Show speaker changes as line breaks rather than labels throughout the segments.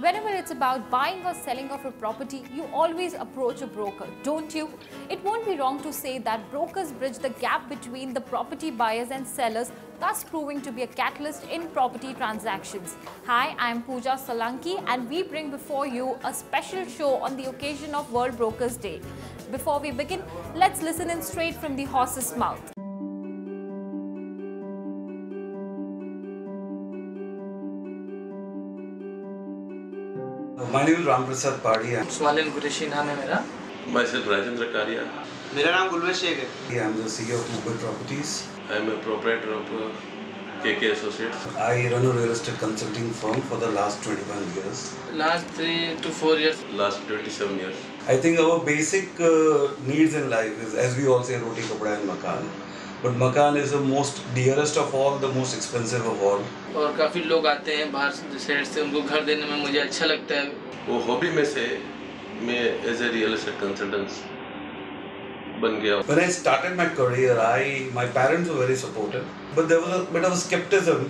Whenever it's about buying or selling of a property, you always approach a broker, don't you? It won't be wrong to say that brokers bridge the gap between the property buyers and sellers, thus proving to be a catalyst in property transactions. Hi, I'm Pooja Solanki and we bring before you a special show on the occasion of World Brokers Day. Before we begin, let's listen in straight from the horse's mouth.
My name is Ram Prasad Padi.
स्वालिन Qureshi नाम है मेरा.
Myself Rajendra Karia.
मेरा नाम गुलवेश शेख है.
I am the CEO of Mumbai Properties.
I am a proprietor of KK Associates.
I run a real estate consulting firm for the last 21 years.
Last 3 to 4 years.
Last 27 years.
I think our basic needs in life is, as we all say, roti, kapda and makan. But makan is the most dearest of all, the most expensive of all.
और काफ़ी लोग आते हैं बाहर शहर से, उनको घर देने में मुझे अच्छा लगता है.
वो हॉबी में से मैं as a real estate consultant बन गया.
When I started my career, my parents were very supportive, but there was a bit of skepticism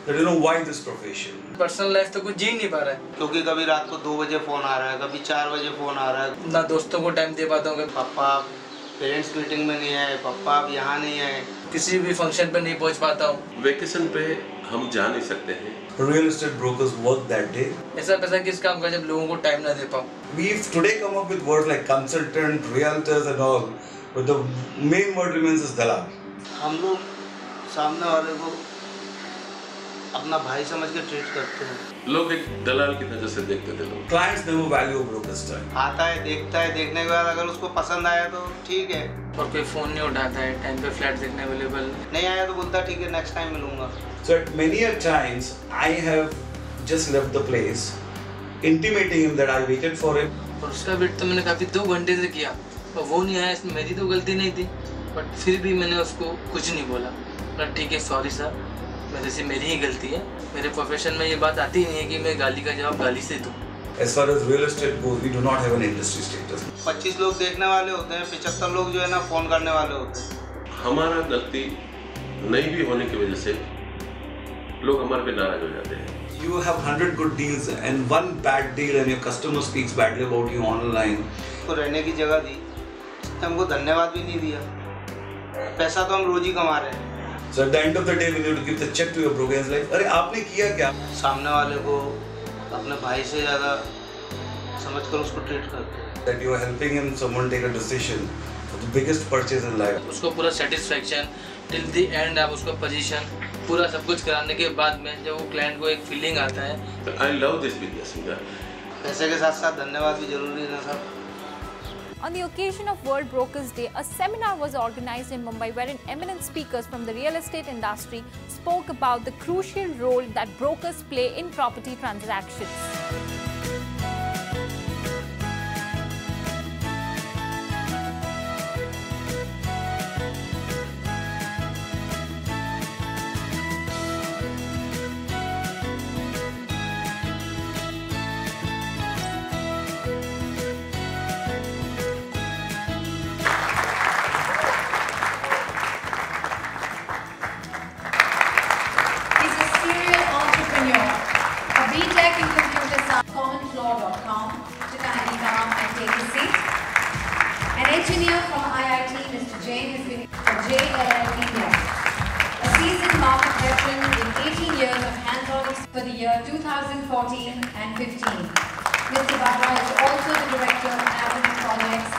that why this profession.
Personal life तो कुछ जी नहीं पा रहा है,
क्योंकि कभी रात को 2 बजे फ़ोन आ रहा है, कभी 4 बजे फ़ोन आ रहा है.
ना दोस्तों को टाइम दे पाता हूँ.
पापा पेरेंट्स मीटिंग में नहीं आए, पापा अब यहाँ नहीं आए,
किसी भी फंक्शन पे नहीं पहुँच पाता हूँ.
वेकेशन पे हम जा नहीं सकते हैं.
Real estate brokers work that day.
ऐसा पैसा किस काम का जब लोगों को टाइम ना दे पाऊँ.
We've today come up with words like consultant, realtors and all, but the main word remains is dalal.
हम लोग सामने वाले को अपना भाई समझ के ट्रीट करते हैं.
लोग एक दलाल की नजर से देखते थे. लोग
Clients never value a broker's time.
आता है, देखता है, देखने के बाद अगर उसको पसंद आया तो ठीक है.
और कोई फ़ोन नहीं उठाता है, टाइम पे फ्लैट देखने अवेलेबल
नहीं आया तो बोलता है ठीक है नेक्स्ट टाइम मिलूंगा.
So at many a times I have just left the place, intimating him that I waited for him.
और उसका वेट तो मैंने काफ़ी 2 घंटे से किया और वो नहीं आया. इसमें मेरी तो गलती नहीं थी, बट फिर भी मैंने उसको कुछ नहीं बोला. मतलब ठीक है, सॉरी सर, मेरे से मेरी ही गलती है. मेरे प्रोफेशन में ये बात आती ही नहीं है कि मैं गाली का जवाब गाली से दूँ.
As far as real estate goes, we do not have an industry status.
25 लोग देखने वाले होते हैं, 75 लोग जो है ना फ़ोन करने वाले होते हैं.
हमारा गलती नहीं भी होने की वजह से लोग हमारे पे नाराज हो जाते हैं.
You have 100 good deals and one bad deal and your customer speaks badly about you online.
तो रहने की जगह दी, हमको धन्यवाद भी नहीं दिया. पैसा तो हम रोज ही कमा रहे हैं.
So at the end of the day, we need to give the check to your broker. It's like, अरे आपने किया क्या?
सामने वाले को अपने भाई से ज़्यादा समझकर उसको ट्रीट करते हैं.
That you are helping him someone take a decision for the biggest purchase in life.
उसको पूरा सेटिस्फेक्शन टिल द एंड, आप उसको पोजीशन पूरा सब कुछ कराने के बाद में जब वो क्लाइंट को एक फीलिंग आता है.
I love this business.
पैसे के साथ साथ धन्यवाद भी जरूरी है sir.
On the occasion of World Brokers Day, a seminar was organized in Mumbai wherein eminent speakers from the real estate industry spoke about the crucial role that brokers play in property transactions.
Engineer from IIT, Mr. Jain has been for JLL India. A seasoned market veteran with 18 years of hands-on experience for the year 2014 and 15. Mr. Batra is also the Director of Avenue Projects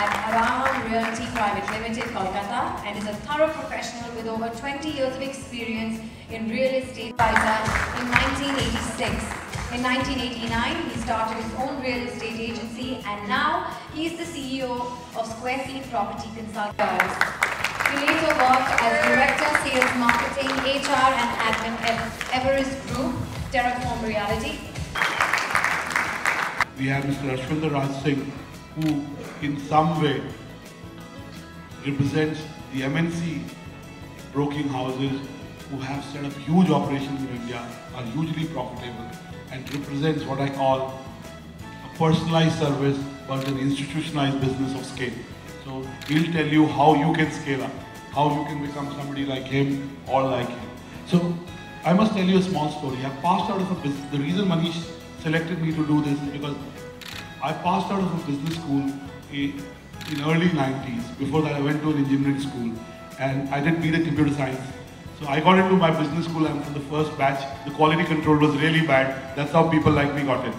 at Abraham Realty Private Limited, Kolkata, and is a thorough professional with over 20 years of experience in real estate advisor in 1986. In 1989, he started his own real estate agency and now he is the CEO of Square Feet Property Consultants. He later worked as Director, Sales Marketing, HR and Admin at Everest Group, Terraform Reality.
We have Mr. Ashwindar Raj Singh, who in some way represents the MNC broking houses who have set up huge operations in India, are hugely profitable, and represents what I call a personalized service but an institutionalized business of scale. So he'll tell you how you can scale up, how you can become somebody like him or like him. So I must tell you a small story. I passed out of a business. The reason Manish selected me to do this because I passed out of a business school in early 90s. Before that I went to an engineering school and I did BTech computer science. So I got into my business school and from the first batch, the quality control was really bad. That's how people like me got in,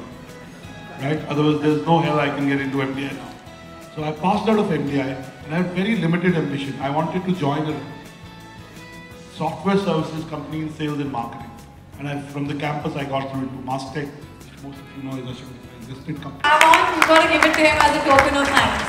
right? Otherwise there's no hell I can get into MDI now. So I passed out of MDI and I had very limited ambition. I wanted to join a software services company in sales and marketing. And from the campus I got through into Mastech, which most of you know is a listed company.
You've got to give it to him as a token of thanks.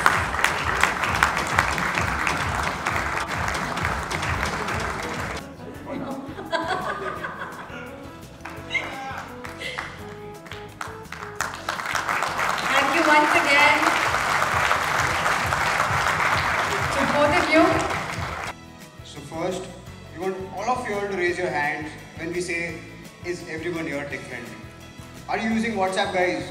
Thank you once again to both of you.
So first, we want all of you all to raise your hands when we say, is everyone here tech friendly? Are you using WhatsApp, guys?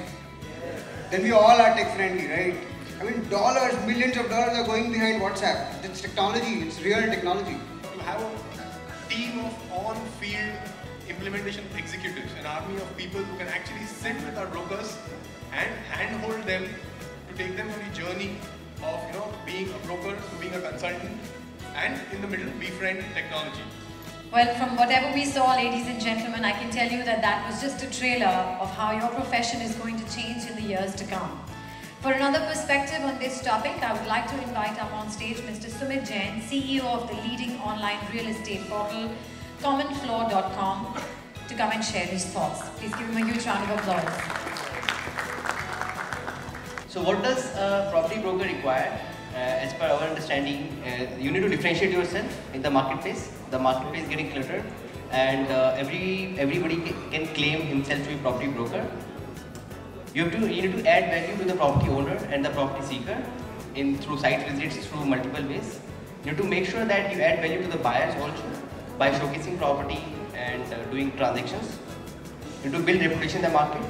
Then we all are tech friendly, right? I mean, dollars, millions of dollars are going behind WhatsApp. It's technology, it's real technology.
To have a team of on-field implementation executives, an army of people who can actually sit with our brokers and handhold them to take them on a journey of being a broker to being a consultant, and in the middle befriend technology.
Well, from whatever we saw, ladies and gentlemen, I can tell you that that was just a trailer of how your profession is going to change in the years to come. For another perspective on this topic, I would like to invite up on stage Mr. Sumit Jain, CEO of the leading online real estate portal, commonfloor.com, to come and share his thoughts. Please give him a huge round of applause.
So what does a property broker require? As per our understanding, you need to differentiate yourself in the marketplace. The marketplace is getting cluttered, and everybody can claim himself to be a property broker. You need to add value to the property owner and the property seeker through site visits, through multiple ways. You need to make sure that you add value to the buyers also by showcasing property and doing transactions. You need to build reputation in the market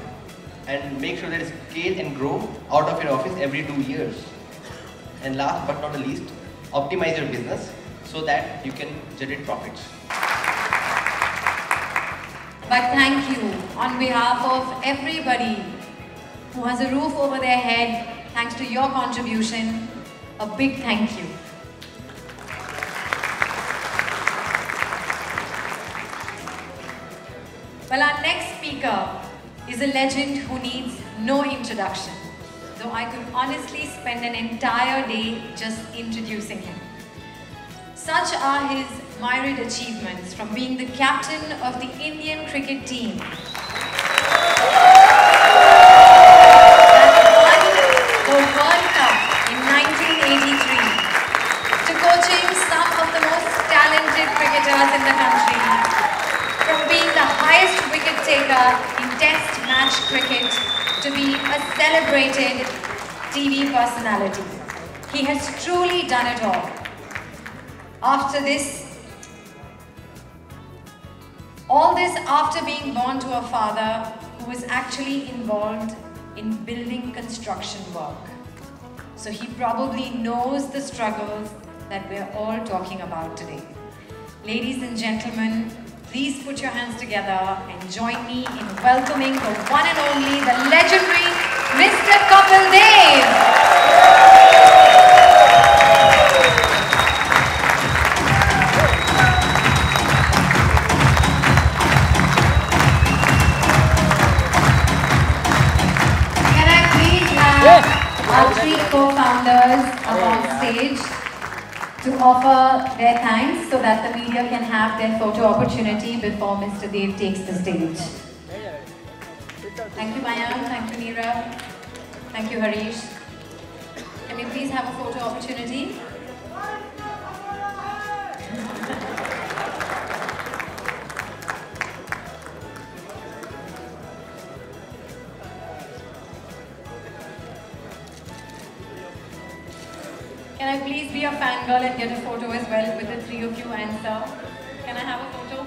and make sure that it scale and grow out of your office every 2 years. And last but not the least, optimize your business so that you can generate profits.
But thank you on behalf of everybody who has a roof over their head, thanks to your contribution, a big thank you. Well, our next speaker is a legend who needs no introduction, though I could honestly spend an entire day just introducing him. Such are his myriad achievements, from being the captain of the Indian cricket team that won the World Cup in 1983, to coaching some of the most talented cricketers in the country, from being the highest wicket taker in Test match cricket to be a celebrated TV personality. He has truly done it all. After this, all this after being born to a father who was actually involved in building construction work. So he probably knows the struggles that we're all talking about today. Ladies and gentlemen, please put your hands together and join me in welcoming the one and only, the legendary Mr. Kapil Dev. Can I please have our three co-founders up on stage to offer their thanks so that the media can have their photo opportunity before Mr. Dev takes the stage. Thank you, Mayank. Thank you, Neera. Thank you, Harish. Can we please have a photo opportunity? Can I please be a fangirl and get a photo as well with the three of you and sir? Can I have a photo?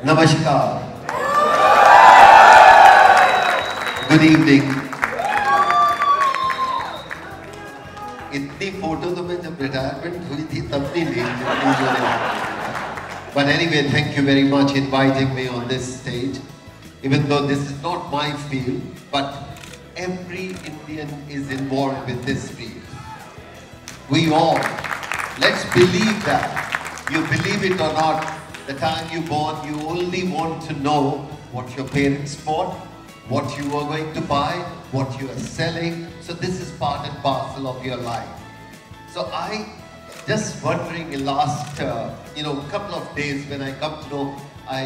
Namaskar. good evening. इतनी photo तो मैं जब retirement हुई थी तब नहीं ली. But anyway, thank you very much inviting me on this stage. Even though this is not my field, but every Indian is involved with this field. We all, let's believe that. You believe it or not, the time you born, you only want to know what your parents bought, what you are going to buy, what you are selling. So this is part and parcel of your life. So I just wondering in last, couple of days when I come to know I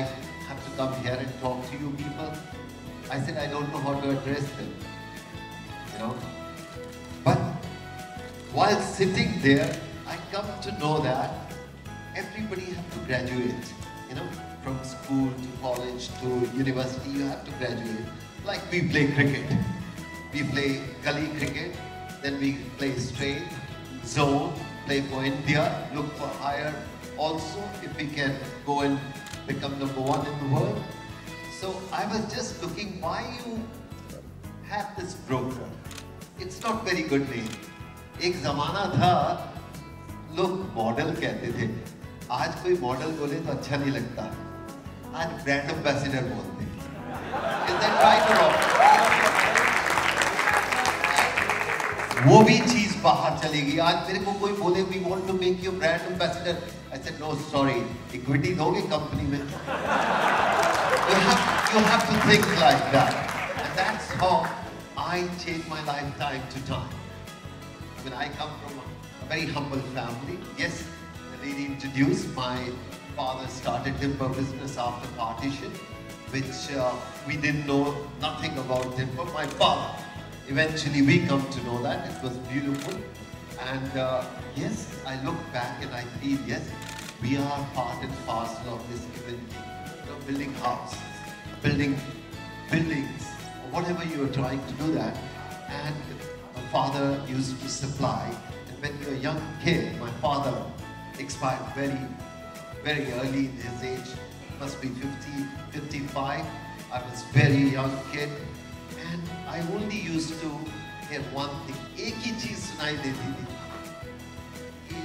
have to come here and talk to you people. I said I don't know how to address them, But while sitting there, I come to know that everybody has to graduate, from school to college to university, you have to graduate. Like we play cricket. We play gully cricket, then we play straight, zone, play for India, look for higher also if we can go and become #1 in the world. So I was just looking why you have this broker. It's not very good name. एक ज़माना था लोग model कहते थे. आज कोई model बोले तो अच्छा नहीं लगता. आज ब्रांड एम्बेसडर बोलते हैं. Is that right or wrong? वो भी चीज बाहर चलेगी. आज मेरे को कोई बोले we want to make you brand ambassador. I said no, sorry. Equity दोगे कंपनी में? You have to think like that. And that's how I change my lifetime to time. When I come from a very humble family, yes, the lady introduced, my father started timber business after partition, which we didn't know nothing about timber. My father. Eventually we come to know that it was beautiful, and yes, I look back and I feel yes, we are part and parcel of this given thing. Building houses, building buildings, or whatever you are trying to do that. And my father used to supply, and when you're a young kid, my father expired very, very early in his age, must be 50, 55. I was very young kid. And I only used to hear one thing. एक ही चीज सुनाई देती थी कि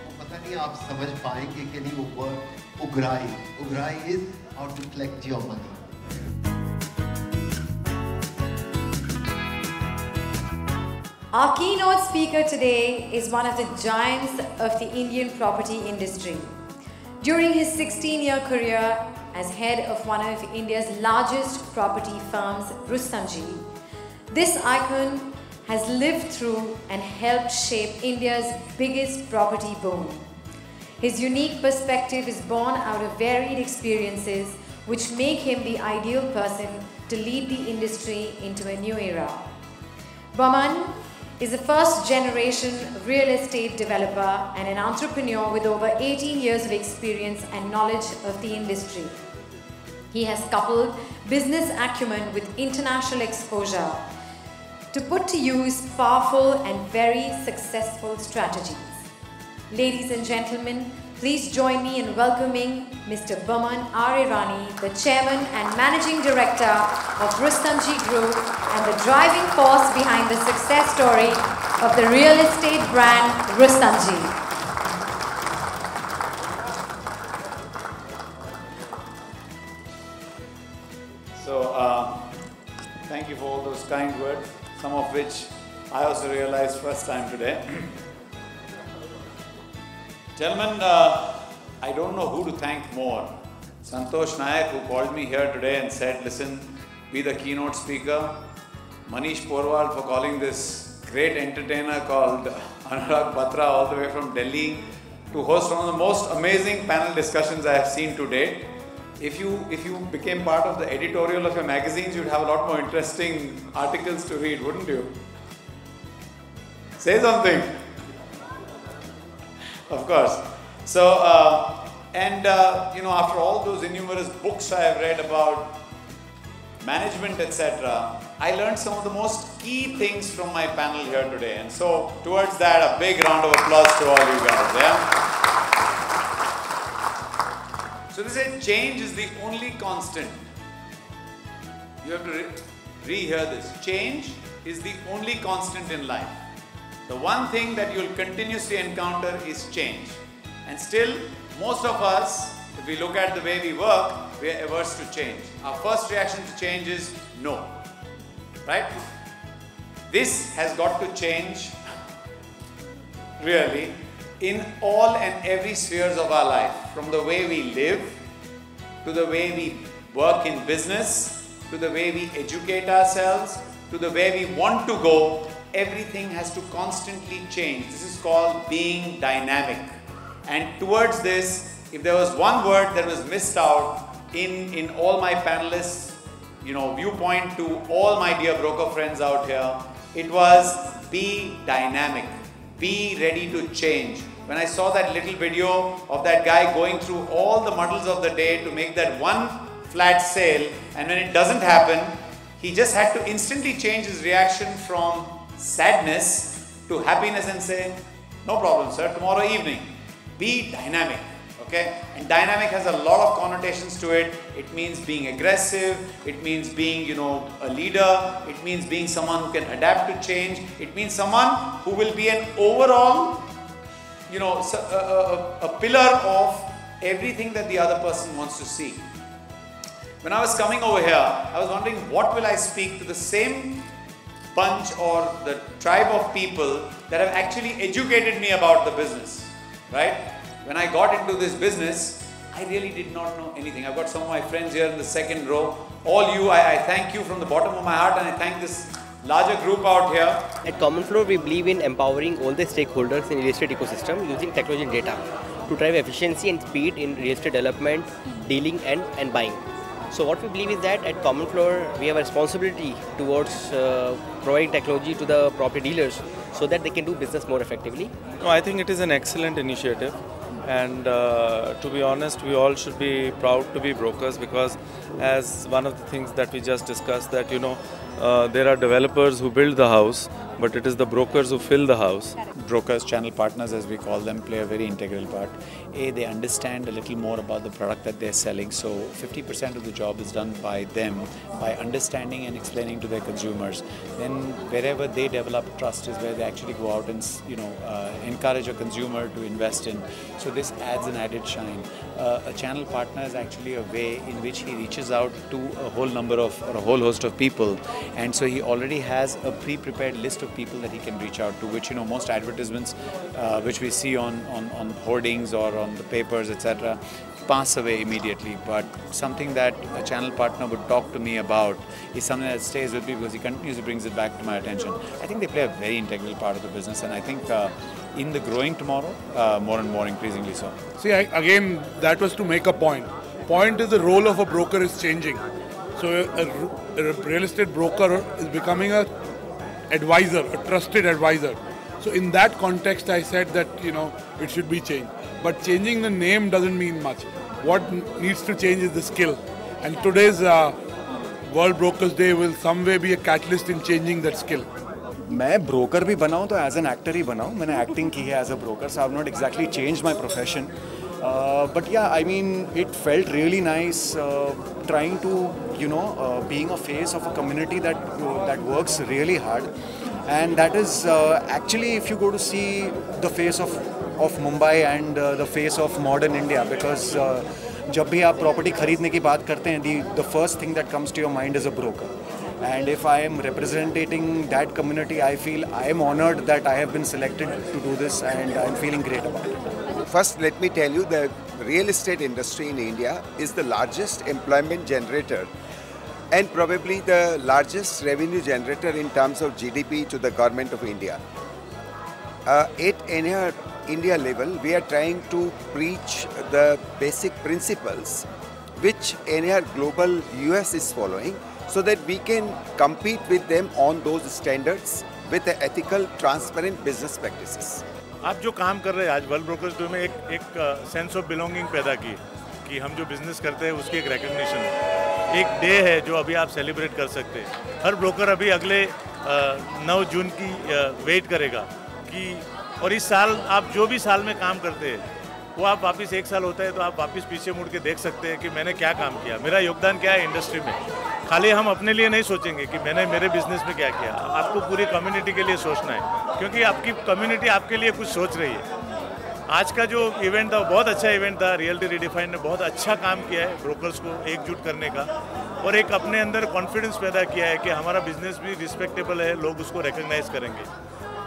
वो पता नहीं आप समझ पाएंगे कि नहीं, वो word उगराई. उगराई is how to collect your money.
Our keynote speaker today is one of the giants of the Indian property industry. During his 16-year career as head of one of India's largest property firms, Rustomjee, this icon has lived through and helped shape India's biggest property boom. His unique perspective is born out of varied experiences which make him the ideal person to lead the industry into a new era. Boman is a first-generation real estate developer and an entrepreneur with over 18 years of experience and knowledge of the industry. He has coupled business acumen with international exposure to put to use powerful and very successful strategies. Ladies and gentlemen, please join me in welcoming Mr. Boman R. Irani, the Chairman and Managing Director of Rustomjee Group and the driving force behind the success story of the real estate brand Rustomjee.
So, thank you for all those kind words, some of which I also realized first time today. Gentlemen, I don't know who to thank more. Santosh Nayak, who called me here today and said, listen, be the keynote speaker. Manish Porwal for calling this great entertainer called Anurag Batra all the way from Delhi to host one of the most amazing panel discussions I have seen to date. If you became part of the editorial of your magazines, you'd have a lot more interesting articles to read, wouldn't you? Say something. Of course. So, after all those innumerous books I have read about management, etc., I learned some of the most key things from my panel here today. And so, towards that, a big round of applause to all you guys. Yeah? So they say change is the only constant. You have to rehear this. Change is the only constant in life. The one thing that you'll continuously encounter is change. And still, most of us, if we look at the way we work, we are averse to change. Our first reaction to change is no. Right? This has got to change, really, in all and every spheres of our life. From the way we live, to the way we work in business, to the way we educate ourselves, to the way we want to go, everything has to constantly change. This is called being dynamic. And towards this, if there was one word that was missed out in all my panelists, viewpoint to all my dear broker friends out here, it was be dynamic, be ready to change. When I saw that little video of that guy going through all the muddles of the day to make that one flat sale, and when it doesn't happen, he just had to instantly change his reaction from sadness to happiness and say, no problem sir, tomorrow evening. Be dynamic, okay? And dynamic has a lot of connotations to it. It means being aggressive, it means being, a leader, it means being someone who can adapt to change, it means someone who will be an overall, a pillar of everything that the other person wants to see. When I was coming over here, I was wondering what will I speak to the same bunch or the tribe of people that have actually educated me about the business, right? When I got into this business, I really did not know anything. I've got some of my friends here in the second row. All you, I thank you from the bottom of my heart, and I thank this larger group out here.
At Common Floor, we believe in empowering all the stakeholders in real estate ecosystem using technology and data to drive efficiency and speed in real estate development, dealing and buying. So what we believe is that at Common Floor, we have a responsibility towards providing technology to the property dealers so that they can do business more effectively.
No, I think it is an excellent initiative, and to be honest, we all should be proud to be brokers, because as one of the things that we just discussed, that there are developers who build the house, but it is the brokers who fill the house.
Brokers, channel partners as we call them, play a very integral part. They understand a little more about the product that they're selling, so 50% of the job is done by them, by understanding and explaining to their consumers. Then wherever they develop trust is where they actually go out and encourage a consumer to invest in. So this adds an added shine. A channel partner is actually a way in which he reaches out to a whole number of, or a whole host of people, and so he already has a pre-prepared list of people that he can reach out to, which most advertisements which we see on hoardings or on the papers, etc., pass away immediately. But something that a channel partner would talk to me about is something that stays with me because he continuously brings it back to my attention. I think they play a very integral part of the business, and I think in the growing tomorrow, more and more increasingly so.
See, again, that was to make a point. Point is the role of a broker is changing. So a real estate broker is becoming a advisor, a trusted advisor. So in that context, I said that, it should be changed. But changing the name doesn't mean much. What needs to change is the skill. And today's World Brokers Day will some way be a catalyst in changing that skill.
मैं broker भी बनाऊँ तो as an actor ही बनाऊँ. मैंने acting की है as a broker, so I have not exactly changed my profession. But yeah, I mean, it felt really nice trying to, being a face of a community that works really hard. And that is actually, if you go to see the face of Mumbai and the face of modern India, because जब भी आप property खरीदने की बात करते हैं, the first thing that comes to your mind is a broker. And if I am representing that community, I feel I am honored that I have been selected to do this, and I am feeling great about it.
First, let me tell you the real estate industry in India is the largest employment generator and probably the largest revenue generator in terms of GDP to the government of India. At India level, we are trying to preach the basic principles which global US is following, so that we can compete with them on those standards with ethical, transparent business practices.
आप जो काम कर रहे हैं आज world brokers day में एक sense of belonging पैदा की कि हम जो बिजनेस करते हैं उसकी एक रिकग्निशन, एक डे है जो अभी आप सेलिब्रेट कर सकते हैं. हर ब्रोकर अभी अगले 9 जून की वेट करेगा कि, और इस साल आप जो भी साल में काम करते हैं वो आप वापस 1 साल होता है तो आप वापस पीछे मुड़ के देख सकते हैं कि मैंने क्या काम किया, मेरा योगदान क्या है इंडस्ट्री में. खाली हम अपने लिए नहीं सोचेंगे कि मैंने मेरे बिजनेस में क्या किया, आपको पूरी कम्युनिटी के लिए सोचना है, क्योंकि आपकी कम्युनिटी आपके लिए कुछ सोच रही है। आज का जो इवेंट था बहुत अच्छा इवेंट था। रियलिटी रीडिफाइंड ने बहुत अच्छा काम किया है ब्रोकर्स को एकजुट करने का, और एक अपने अंदर कॉन्फिडेंस पैदा किया है कि हमारा बिजनेस भी रिस्पेक्टेबल है, लोग उसको रिकग्नाइज करेंगे।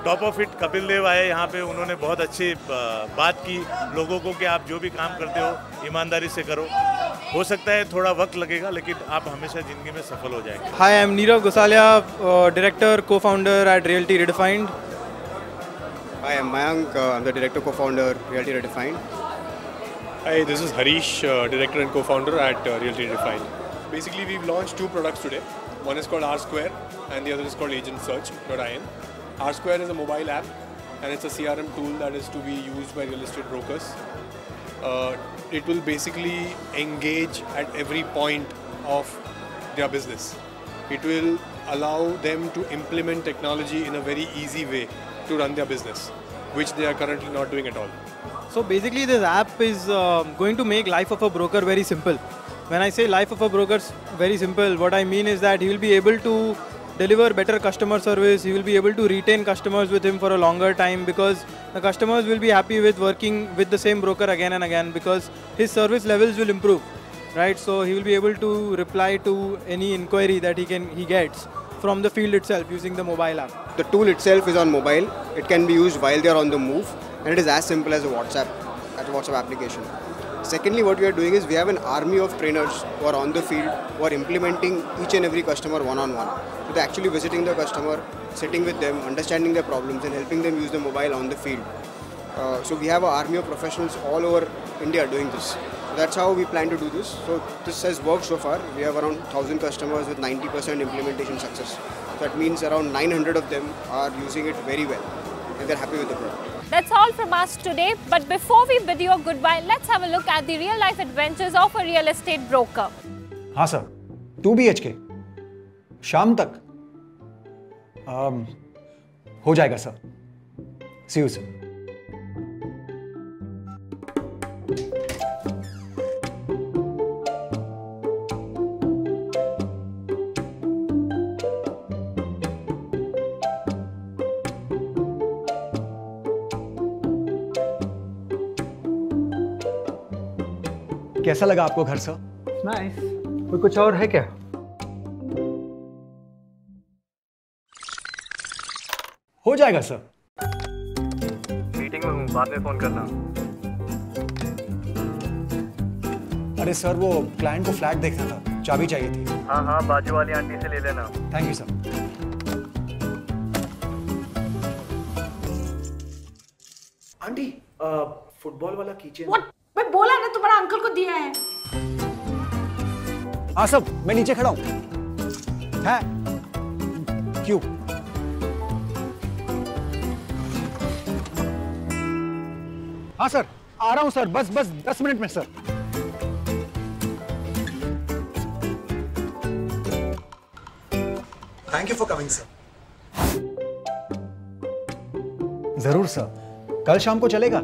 Top of it Kapil Dev आए यहाँ पे, उन्होंने बहुत अच्छी बात की लोगों को कि आप जो भी काम करते हो ईमानदारी से करो। हो सकता है थोड़ा वक्त लगेगा, लेकिन आप हमेशा ज़िंदगी में सफल हो जाएंगे।
Hi, I'm Nirav Gosalia, Director, Co-founder at Realty Redefined.
Hi, I'm Mayank. I'm the Director, Co-founder, Realty Redefined.
Hi, this is Harish, Director and Co-founder at Realty Redefined. Basically, we've launched 2 products today. One is called R Square and the other is called AgentSearch.in. R Square is a mobile app and it's a CRM tool that is to be used by real estate brokers. It will basically engage at every point of their business. It will allow them to implement technology in a very easy way to run their business, which they are currently not doing at all.
So basically this app is going to make life of a broker very simple. When I say life of a broker very simple, what I mean is that he will be able to deliver better customer service, he will be able to retain customers with him for a longer time, because the customers will be happy with working with the same broker again and again, because his service levels will improve, right? So he will be able to reply to any inquiry that he gets from the field itself using the mobile app.
The tool itself is on mobile. It can be used while they are on the move, and it is as simple as a WhatsApp application. Secondly, what we are doing is we have an army of trainers who are on the field, who are implementing each and every customer one-on-one. So they're actually visiting the customer, sitting with them, understanding their problems and helping them use the mobile on the field. So we have an army of professionals all over India doing this. So that's how we plan to do this. So this has worked so far. We have around 1,000 customers with 90% implementation success. So that means around 900 of them are using it very well and they're happy with the product.
That's all from us today, but before we bid you a goodbye, let's have a look at the real life adventures of a real estate broker.
हाँ sir, 2 BHK शाम तक हो जाएगा sir. See you soon. कैसा लगा आपको घर sir?
Nice. कोई कुछ और है क्या?
हो जाएगा सर।
मीटिंग में हूँ, बाद में फोन करना।
अरे सर, वो क्लाइंट को फ्लैट देखना था, चाबी चाहिए थी।
हाँ, बाजू वाली आंटी से ले लेना।
Thank you sir.
Aunty, football वाला कीचेन।
मैं बोला ना तुम्हारा अंकल को दिया है।
हाँ सब, मैं नीचे खड़ा हूँ। है? क्यों? हाँ सर, आ रहा हूँ सर, बस 10 मिनट में sir.
Thank you for coming sir.
जरूर सर, कल शाम को चलेगा?